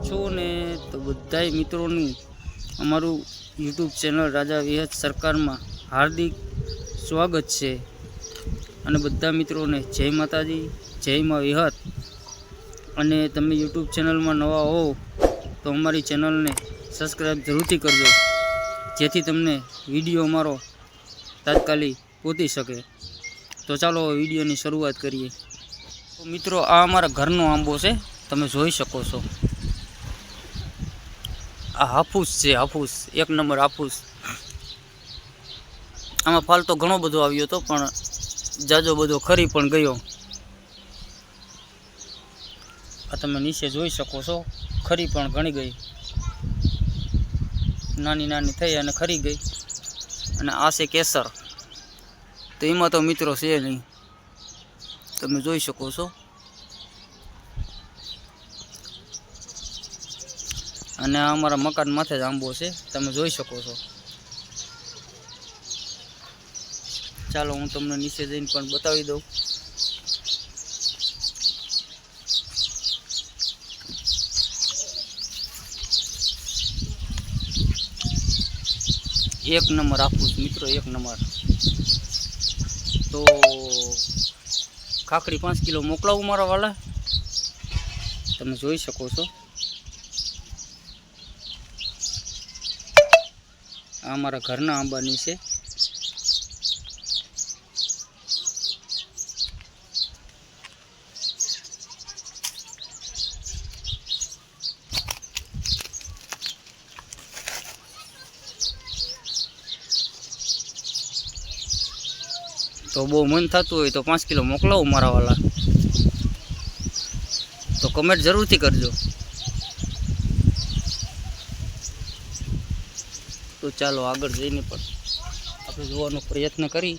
છો ને? તો બધાય મિત્રોનું અમારું યુટ્યુબ ચેનલ રાજા વિહત સરકારમાં હાર્દિક સ્વાગત છે. અને બધા મિત્રોને જય માતાજી, જય મા વિહત. અને તમે યુટ્યુબ ચેનલમાં નવા હો તો અમારી ચેનલને સબસ્ક્રાઈબ જરૂરથી કરજો, જેથી તમને વિડીયો અમારો તાત્કાલિક પહોંચી શકે. તો ચાલો વિડીયોની શરૂઆત કરીએ. તો મિત્રો, આ અમારા ઘરનો આંબો છે, તમે જોઈ શકો છો. આ હાફૂસ છે, હાફૂસ એક નંબર હાફૂસ. આમાં ફાલ તો ઘણો બધો આવ્યો હતો, પણ જાજો બધો ખરી પણ ગયો. આ તમે નીચે જોઈ શકો છો, ખરી પણ ઘણી ગઈ, નાની નાની થઈ અને ખરી ગઈ. અને આ છે કેસર, તો એમાં તો મિત્રો છે નહીં, તમે જોઈ શકો છો. અને આ અમારા મકાન માથે જ આંબો છે, તમે જોઈ શકો છો. ચાલો હું તમને નીચે જઈને પણ બતાવી દઉં. એક નંબર હાફૂસ મિત્રો, એક નંબર. તો ખાખરી 5 કિલો મોકલાવું મારા વાલા, તમે જોઈ શકો છો. આ અમારા ઘરના આંબાની છે. તો બહુ મન થતું હોય તો 5 કિલો મોકલાવું મારા વાલા, તો કમેન્ટ જરૂરથી કરજો. તો ચાલો આગળ જઈને પણ આપણે જોવાનો પ્રયત્ન કરી.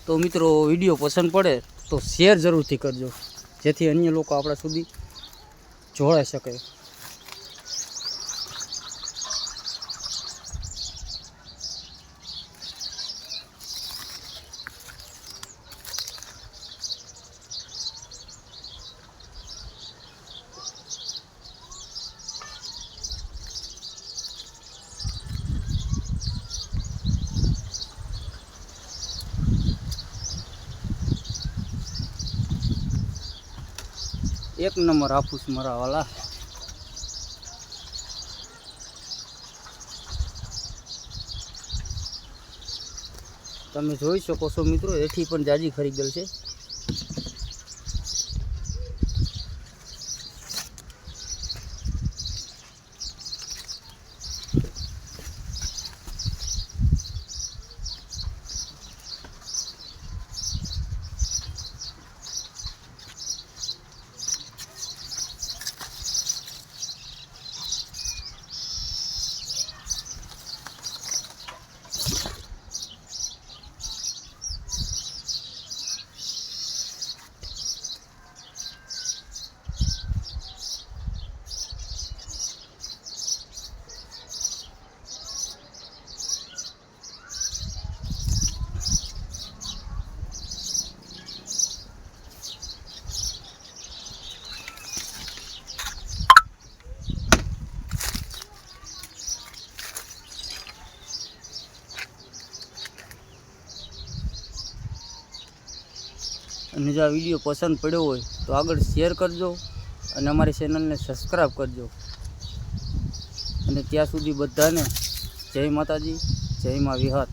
તો મિત્રો, વિડીયો પસંદ પડે તો શેર જરૂરથી કરજો, જેથી અન્ય લોકો આપણા સુધી જોડાઈ શકે. એક નંબર હાફૂસ મારા વાલા. તમે જોઈ શકો છો મિત્રો, એથી પણ જાજી ખરી ગયેલ છે. અને જો આ વિડીયો પસંદ પડ્યો હોય તો આગળ શેર કરજો અને અમારી ચેનલને સબસ્ક્રાઈબ કરજો. અને ત્યાં સુધી બધાને જય માતાજી, જય મા વિહત.